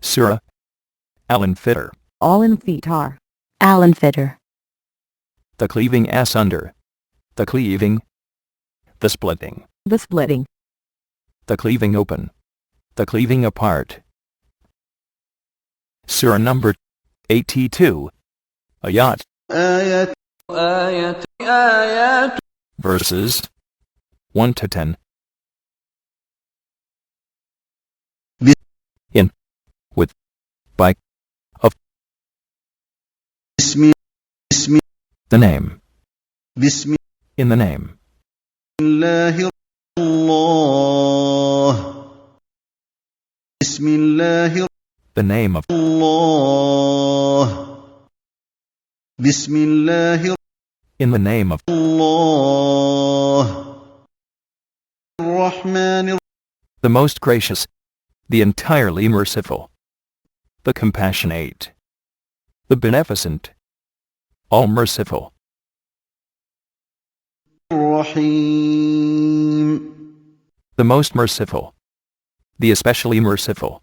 Surah Al-Infitar. Al-Infitar. Al-Infitar. The cleaving asunder. The cleaving. The splitting. The splitting. The cleaving open. The cleaving apart. Surah number 82. Ayat. Verses 1 to 10. In, with, by, of. The name. In the name. The name of. In the name of. The most gracious, the entirely merciful, the compassionate, the beneficent, all merciful. The most merciful, the especially merciful,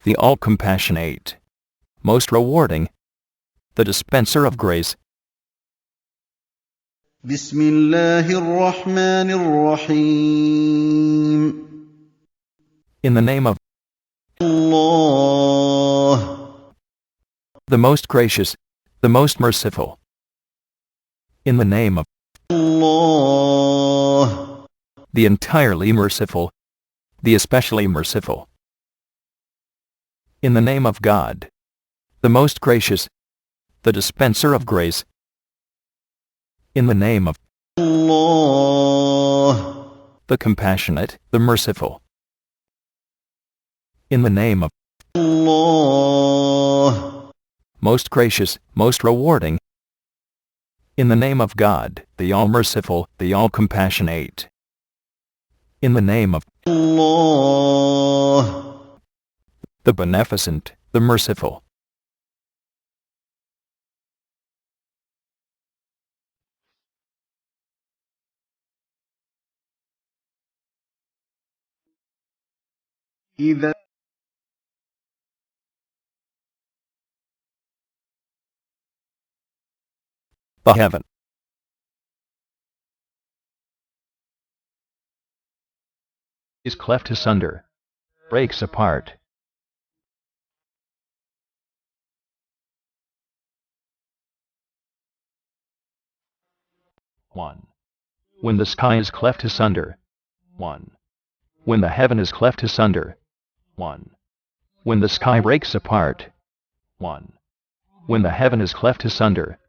the all compassionate, most rewarding, the dispenser of grace. In the name of the most gracious, the most merciful. In the name of the entirely merciful, the especially merciful. In the name of God, the most gracious, the dispenser of grace. In the name of the compassionate, the merciful. In the name of most gracious, most rewarding. In the name of God, the all-merciful, the all-compassionate. In the name of the beneficent, the merciful. The heaven. Is cleft asunder, breaks apart. One. When the sky is cleft asunder. One. When the heaven is cleft asunder. One. When the sky breaks apart. One. When the heaven is cleft asunder.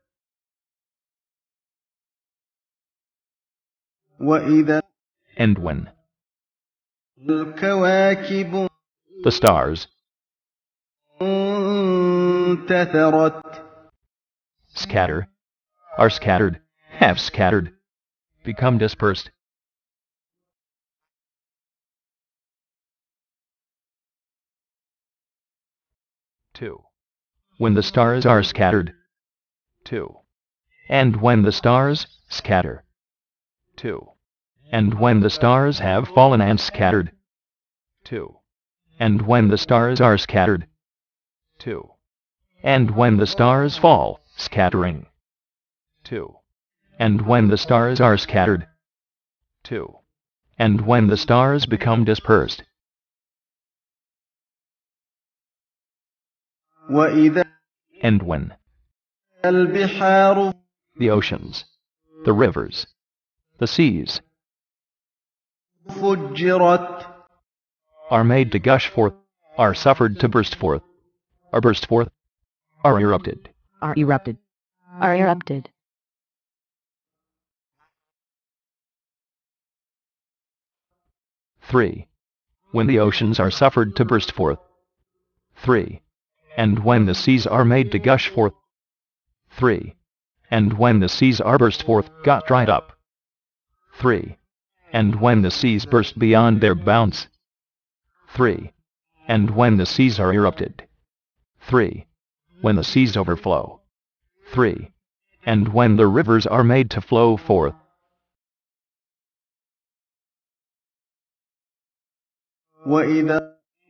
And when the stars scatter, are scattered, have scattered, become dispersed. Two. When the stars are scattered. Two. And when the stars scatter. Two. And when the stars have fallen and scattered. Two. And when the stars are scattered. Two. And when the stars fall, scattering. Two. And when the stars are scattered. Two. And when the stars become dispersed. And when the oceans, the rivers, the seas are made to gush forth, are suffered to burst forth, are burst forth, are erupted. Are erupted. Are erupted. Three. When the oceans are suffered to burst forth. Three. And when the seas are made to gush forth. Three. And when the seas are burst forth, got dried up. Three. And when the seas burst beyond their bounds. Three. And when the seas are erupted. Three. When the seas overflow. Three. And when the rivers are made to flow forth.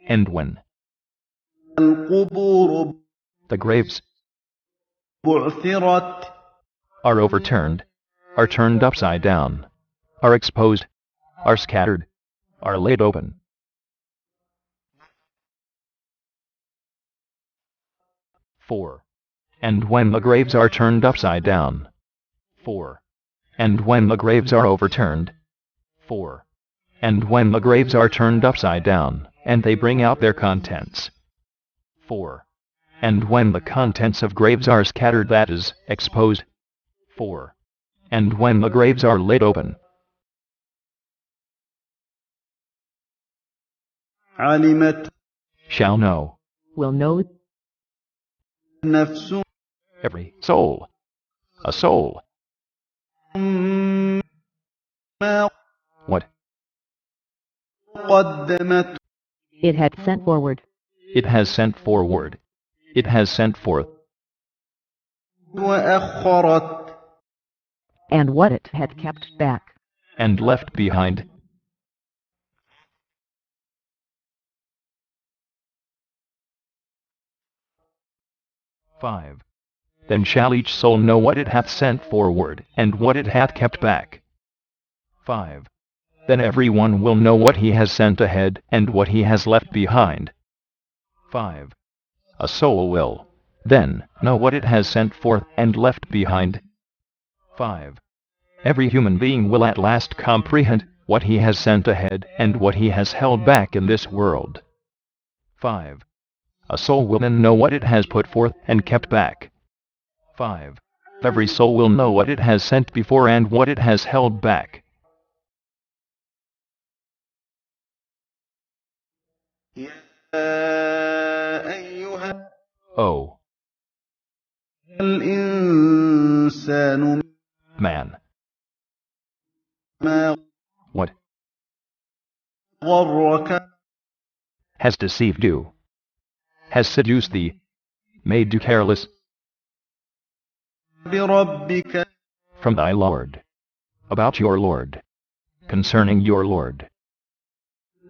And when القبور The graves بعثرت are overturned, are turned upside down, are exposed, are scattered, are laid open. 4. And when the graves are turned upside down. 4. And when the graves are overturned. 4. And when the graves are turned upside down, and they bring out their contents. 4. And when the contents of graves are scattered, that is, exposed. 4. And when the graves are laid open. علمت Shall know. Will know. نفس Every soul. A soul. ما What? قدمت It had sent forward. It has sent forward. It has sent forth. وأخرت And what it had kept back. And left behind. 5. Then shall each soul know what it hath sent forward, and what it hath kept back. 5. Then every one will know what he has sent ahead, and what he has left behind. 5. A soul will, then, know what it has sent forth, and left behind. 5. Every human being will at last comprehend what he has sent ahead, and what he has held back in this world. 5. A soul will then know what it has put forth, and kept back. 5. Every soul will know what it has sent before and what it has held back. يا أيها Oh, الإنسان man, ما what غرك has deceived you, has seduced thee, made you careless بربك from thy Lord, about your Lord, concerning your Lord,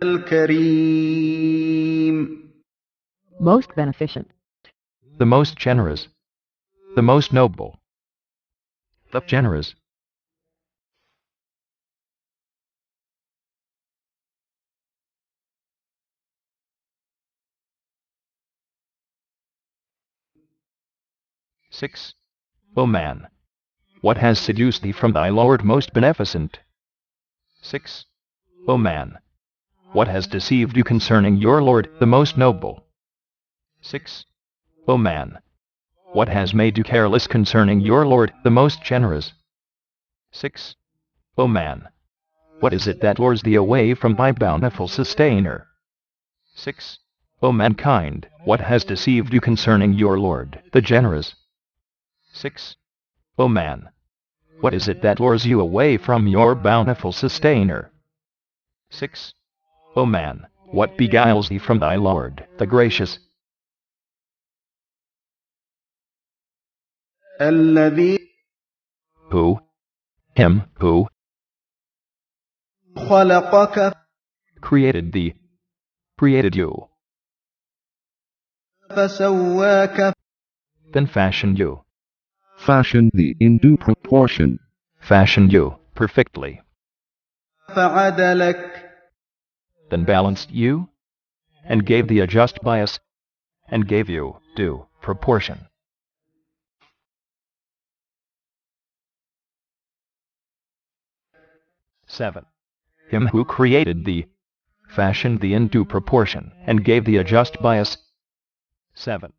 الكريم Most beneficent. the most generous, the most noble, the generous. 6. O man, what has seduced thee from thy Lord most beneficent? 6. O man, what has deceived you concerning your Lord, the most noble? 6. O man, what has made you careless concerning your Lord, the most generous? 6. O man, what is it that lures thee away from thy bountiful sustainer? 6. O mankind, what has deceived you concerning your Lord, the generous? 6. O man, what is it that lures you away from your bountiful sustainer? 6. O man, what beguiles thee from thy Lord, the gracious? الذي Who? Him who خلقك created thee, created you, فسواك then fashioned you, Fashion thee in due proportion, fashioned you perfectly, فعدلك then balanced you, and gave thee a just bias, and gave you due proportion. 7. Him who created thee, fashioned thee in due proportion, and gave thee a just bias. 7.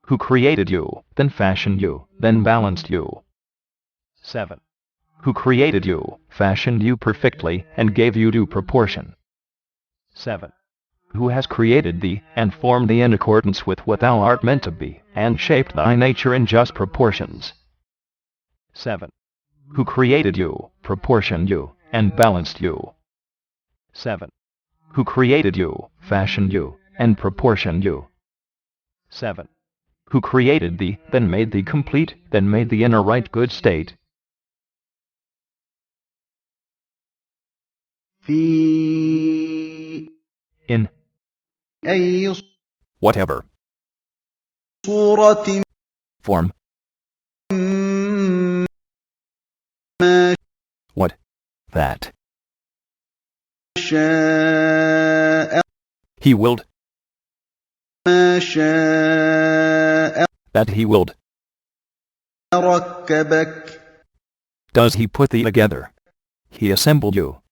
Who created you, then fashioned you, then balanced you. 7. Who created you, fashioned you perfectly, and gave you due proportion. 7. Who has created thee, and formed thee in accordance with what thou art meant to be, and shaped thy nature in just proportions. 7. Who created you, proportioned you, and balanced you. 7. Who created you, fashioned you, and proportioned you. 7. Who created thee, then made thee complete, then made thee in a right good state. في In أي whatever صورة Form. ما What? That. شاء He willed. ما شاء That he willed. ركبك Does he put thee together? He assembled you.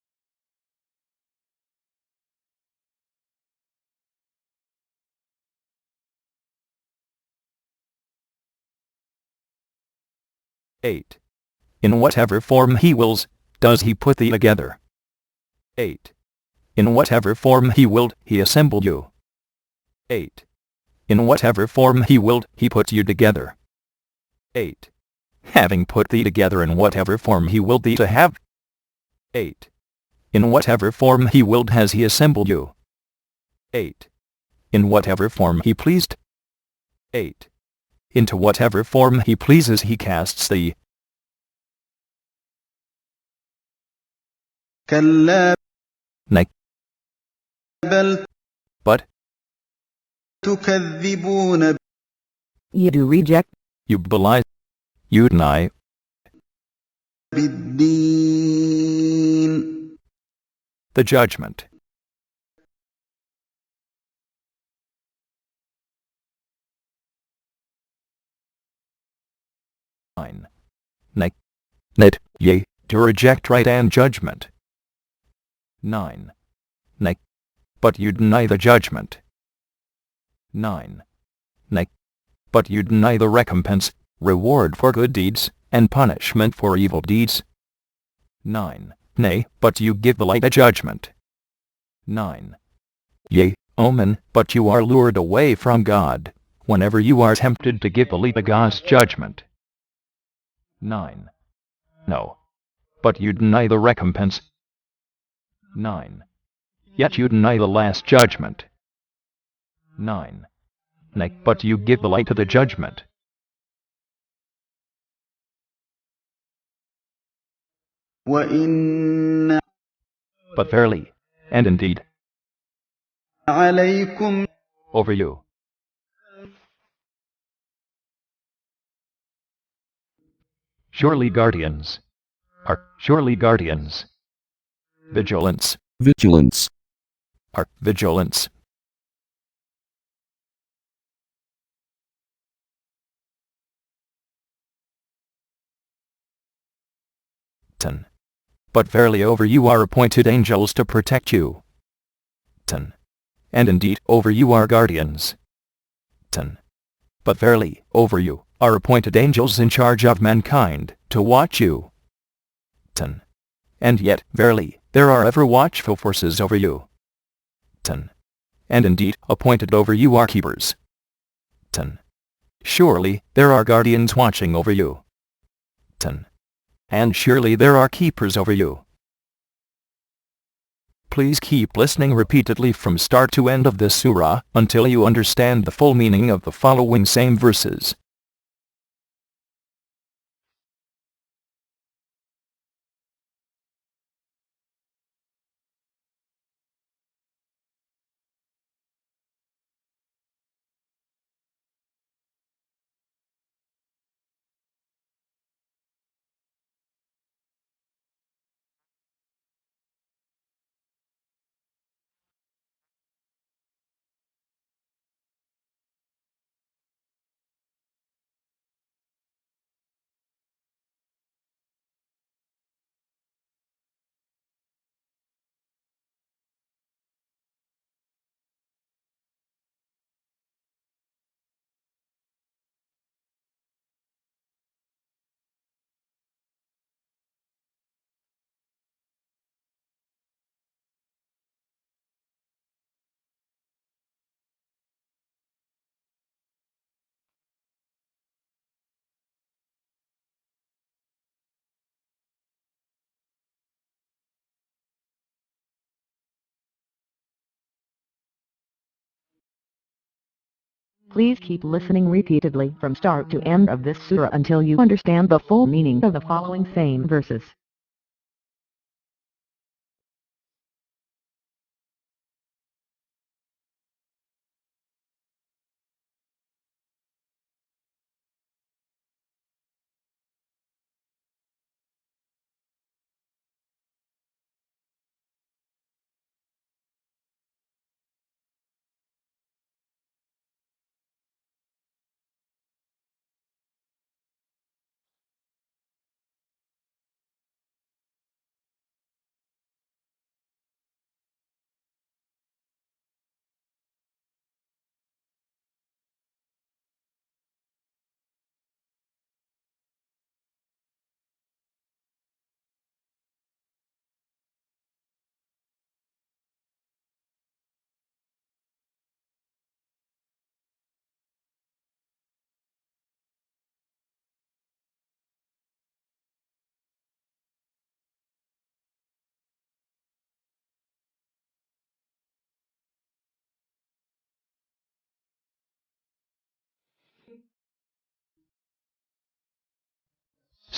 Eight. In whatever form he wills, does he put thee together. 8. In whatever form he willed, he assembled you. 8. In whatever form he willed, he put you together. 8. Having put thee together in whatever form he willed thee to have. 8. In whatever form he willed has he assembled you. 8. In whatever form he pleased. 8. Into whatever form he pleases he casts thee. كلا Nay. بل But تكذبون You do reject you belie, you deny, بالدين the judgment. Nay. Net, yea, to reject right and judgment. 9. Nay. But you deny the judgment. 9. Nay. But you deny the recompense, reward for good deeds, and punishment for evil deeds. 9. Nay, but you give the light a judgment. 9. Yea, omen, but you are lured away from God, whenever you are tempted to give the light a God's judgment. 9. No. But you deny the recompense. 9. Yet you deny the last judgment. 9. Nay, but you give the light to the judgment. وإن But verily, and indeed, عليكم over you, surely guardians, vigilance, vigilance, are vigilance. 10. But verily over you are appointed angels to protect you. 10. And indeed over you are guardians. 10. But verily over you are appointed angels in charge of mankind, to watch you. 10. And yet, verily, there are ever watchful forces over you. 10. And indeed, appointed over you are keepers. 10. Surely, there are guardians watching over you. 10. And surely there are keepers over you. Please keep listening repeatedly from start to end of this surah, until you understand the full meaning of the following same verses. Please keep listening repeatedly from start to end of this surah until you understand the full meaning of the following same verses.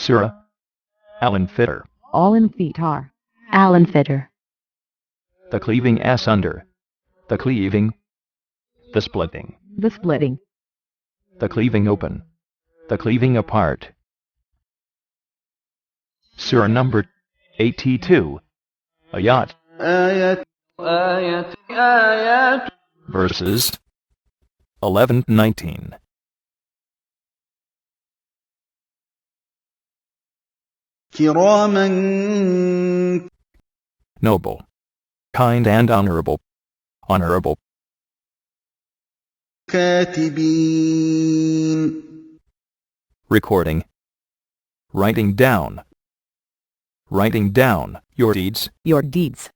Surah Al-Infitar. Al-Infitar. Al-Infitar. The cleaving asunder. The cleaving. The splitting. The splitting. The cleaving open. The cleaving apart. Surah number 82. Ayat. آية Verses 11-19. كراما Noble, kind and honorable. Honorable. كاتبين Recording. Writing down. Writing down your deeds. Your deeds.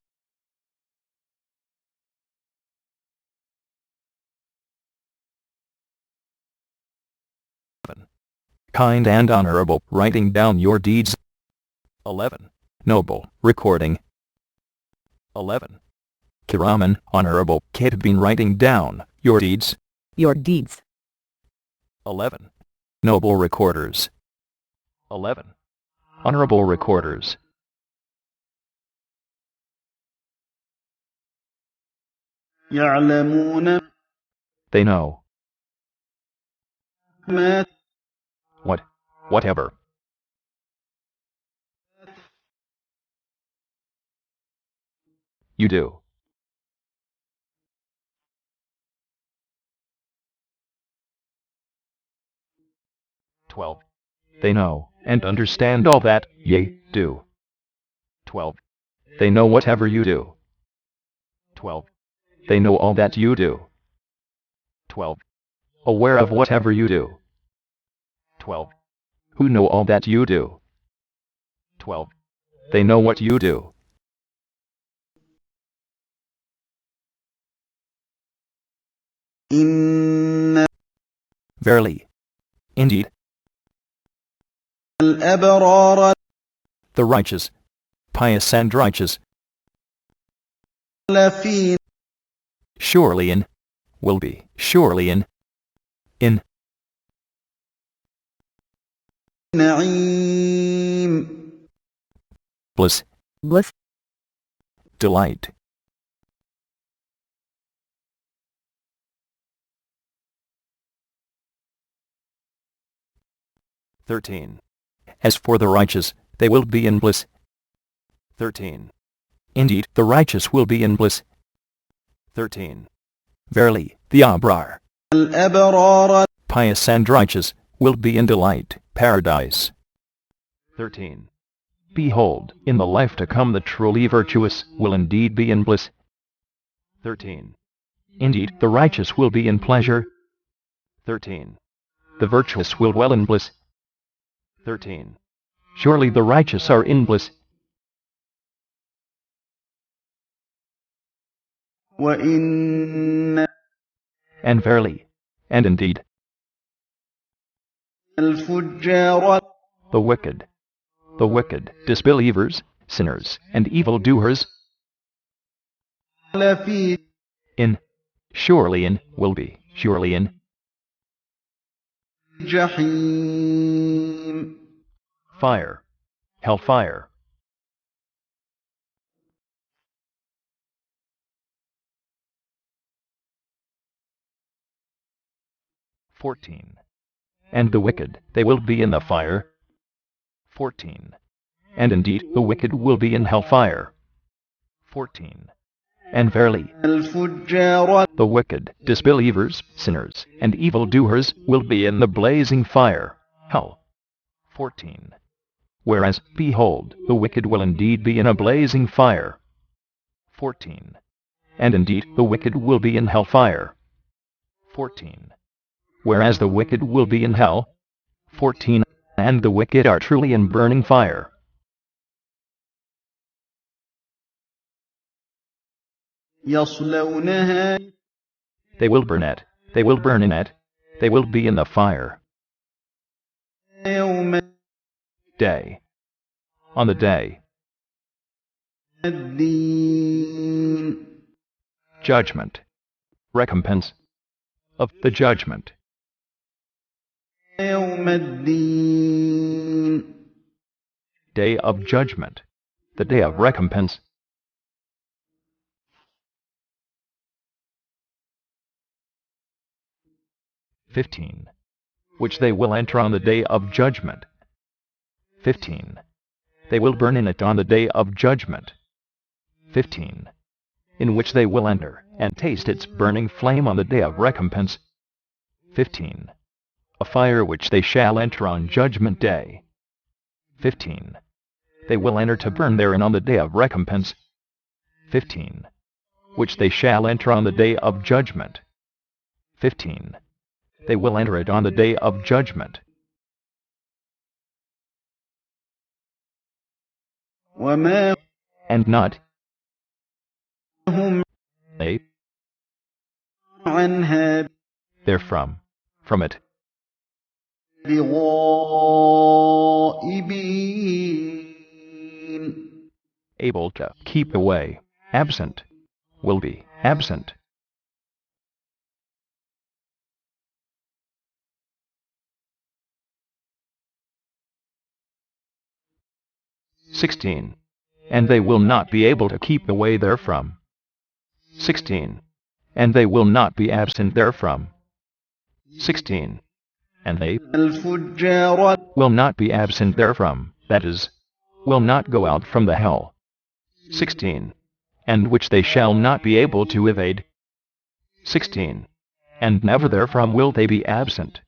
Kind and honorable. Writing down your deeds. 11. Noble. Recording. 11. Kiraman. Honorable. Katibin. Writing down your deeds. Your deeds. 11. Noble recorders. 11. Honorable recorders. يعلمون They know. ما Whatever. You do. They know and understand all that ye do. 12. They know whatever you do. 12. They know all that you do. 12. Aware of whatever you do. 12. Who know all that you do. 12. They know what you do. إن Verily. Indeed. الأبرار The righteous. Pious and righteous. لفي Surely in. Will be. Surely in. In. نعيم Bliss. Bliss. Delight. As for the righteous, they will be in bliss. 13. Indeed, the righteous will be in bliss. 13. Verily, the Abrar, الأبرار pious and righteous, will be in delight, paradise. 13. Behold, in the life to come the truly virtuous will indeed be in bliss. 13. Indeed, the righteous will be in pleasure. 13. The virtuous will dwell in bliss. 13. Surely the righteous are in bliss. وإن And verily, and indeed, الفجار the wicked, disbelievers, sinners, and evildoers, لفي in, surely in, will be, surely in, جحيم fire, hellfire. 14. And the wicked, they will be in the fire. 14. And indeed, the wicked will be in hellfire. 14. And verily, الفجار the wicked, disbelievers, sinners, and evildoers will be in the blazing fire, hell. 14. Whereas, behold, the wicked will indeed be in a blazing fire. 14. And indeed, the wicked will be in hellfire. 14. Whereas the wicked will be in hell. 14. And the wicked are truly in burning fire. يصلونها They will burn it. They will burn in it. They will be in the fire. يوم Day. On the day. الدين Judgment. Recompense. Of the judgment. يوم الدين Day of judgment. The day of recompense. 15. Which they will enter on the day of judgment. 15. They will burn in it on the day of judgment. 15. In which they will enter, and taste its burning flame on the day of recompense. 15. A fire which they shall enter on judgment day. 15. They will enter to burn therein on the day of recompense. 15. Which they shall enter on the day of judgment. 15. They will enter it on the day of judgment. وما And not هم they عنها therefrom, from it, بغائبين. able to keep away, absent, will be absent. 16. And they will not be able to keep away therefrom. 16. And they will not be absent therefrom. 16. And they الفجار will not be absent therefrom, that is, will not go out from the hell. 16. And which they shall not be able to evade. 16. And never therefrom will they be absent.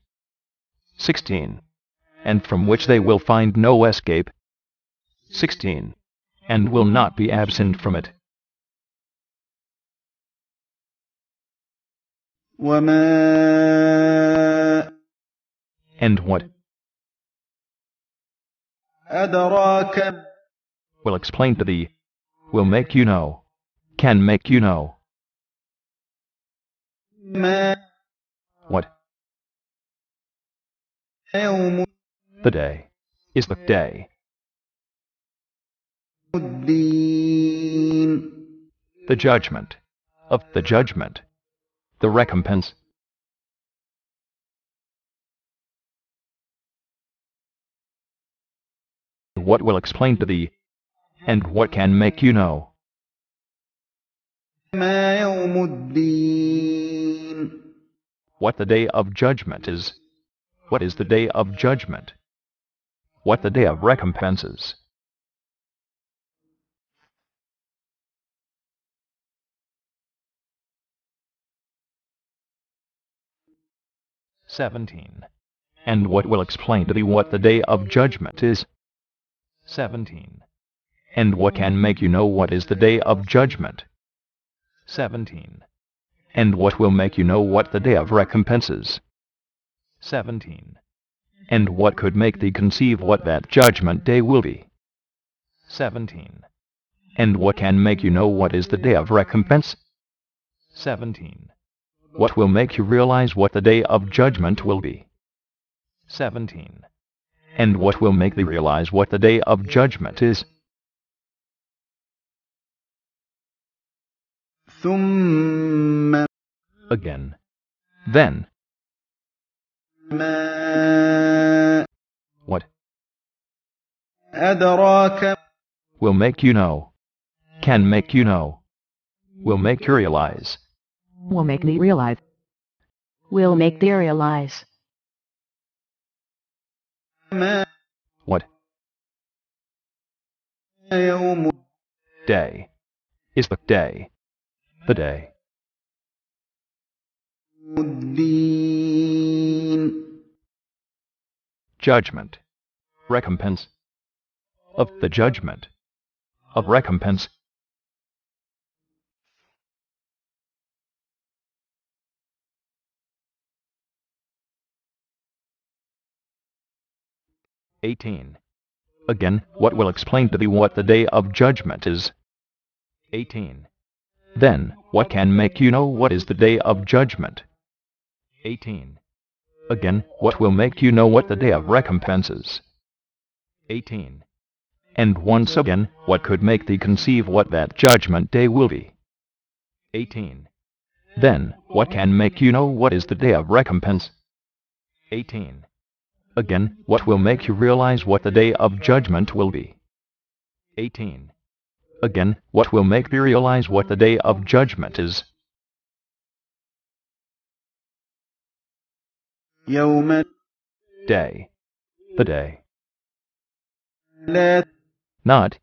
16. And from which they will find no escape. 16. And will not be absent from it. وما And what أدراك will explain to thee, will make you know, can make you know, ما what يوم the day is the day, الدين. the judgment, of the judgment, the recompense. What will explain to thee, and what can make you know, ما يوم الدين. what the day of judgment is, what is the day of judgment, what the day of recompense is. (17) And what will explain to thee what the day of judgment is. 17. And what can make you know what is the day of judgment. 17. And what will make you know what the day of recompense is. 17. And what could make thee conceive what that judgment day will be. 17. And what can make you know what is the day of recompense. 17. What will make you realize what the day of judgment will be. 17. And what will make thee realize what the day of judgment is. ثم Again. Then. ما What أدراك will make you know, can make you know, will make you realize, Will make thee realize. Will make thee realize. ما what يوم day is the day, the day, الدين. judgment, recompense, of the judgment, of recompense. (18) Again, what will explain to thee what the day of judgment is. 18. Then, what can make you know what is the day of judgment. 18. Again, what will make you know what the day of recompense is. 18. And once again, what could make thee conceive what that judgment day will be. 18. Then, what can make you know what is the day of recompense. 18. Again, what will make you realize what the day of judgment will be? 18. Again, what will make you realize what the day of judgment is? يوم Day. The day. لا Not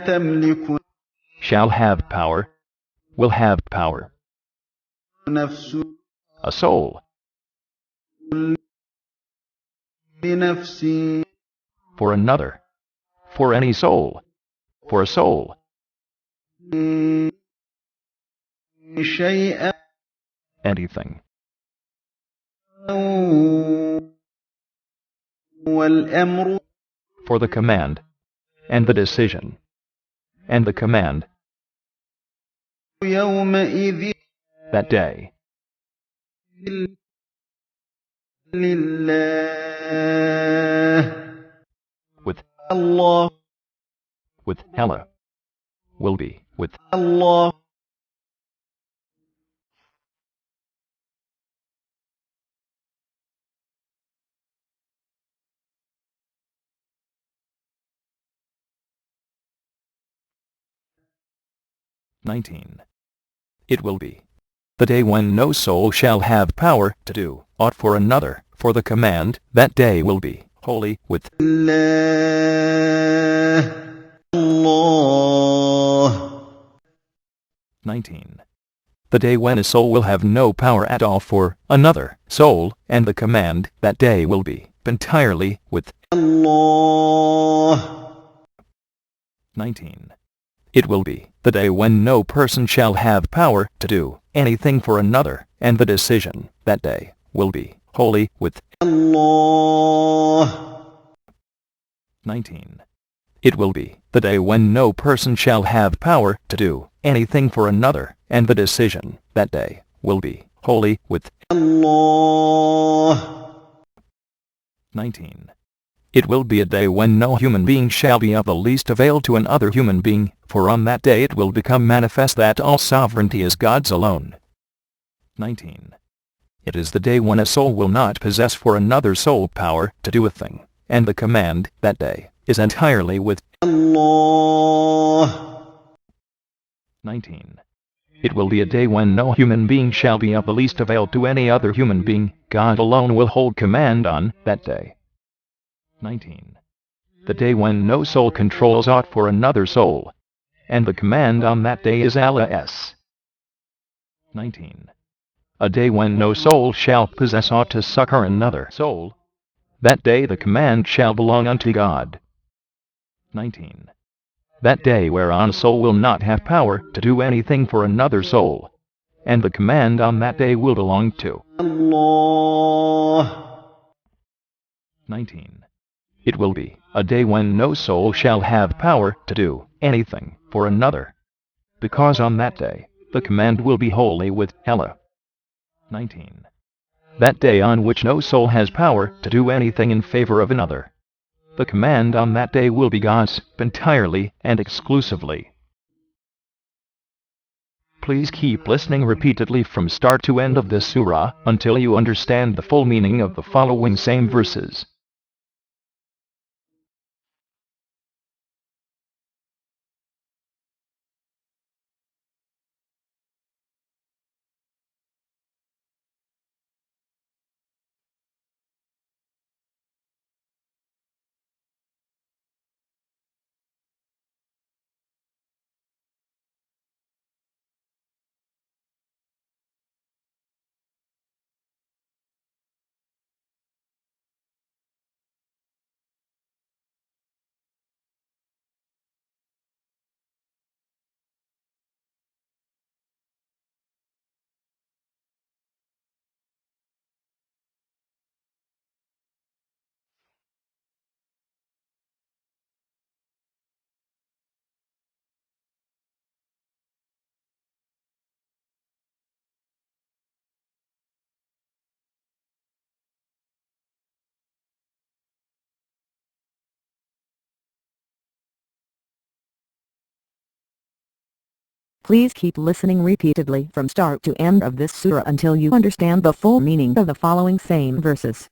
تملك shall have power, will have power. نفس A soul. لنفس For another. For any soul. For a soul. شيئا Anything. والأمر For the command. And the decision. And the command. يومئذ That day. لله With الله Allah. Will be. With الله 19. It will be. The day when no soul shall have power to do aught for another, for the command, that day will be holy with الله الله 19. The day when a soul will have no power at all for another soul, and the command, that day will be entirely with الله 19. It will be the day when no person shall have power to do anything for another, and the decision, that day, will be holy with الله 19. It will be the day when no person shall have power to do anything for another, and the decision, that day, will be holy with الله 19. It will be a day when no human being shall be of the least avail to another human being, for on that day it will become manifest that all sovereignty is God's alone. 19. It is the day when a soul will not possess for another soul power to do a thing, and the command, that day, is entirely with الله 19. It will be a day when no human being shall be of the least avail to any other human being, God alone will hold command on that day. 19. The day when no soul controls aught for another soul, and the command on that day is Allah's. 19. A day when no soul shall possess aught to succor another soul, that day the command shall belong unto God. 19. That day whereon a soul will not have power to do anything for another soul, and the command on that day will belong to الله 19. It will be a day when no soul shall have power to do anything for another, because on that day the command will be holy with Allah. 19. That day on which no soul has power to do anything in favor of another, the command on that day will be God's entirely and exclusively. Please keep listening repeatedly from start to end of this surah until you understand the full meaning of the following same verses. Please keep listening repeatedly from start to end of this surah until you understand the full meaning of the following same verses.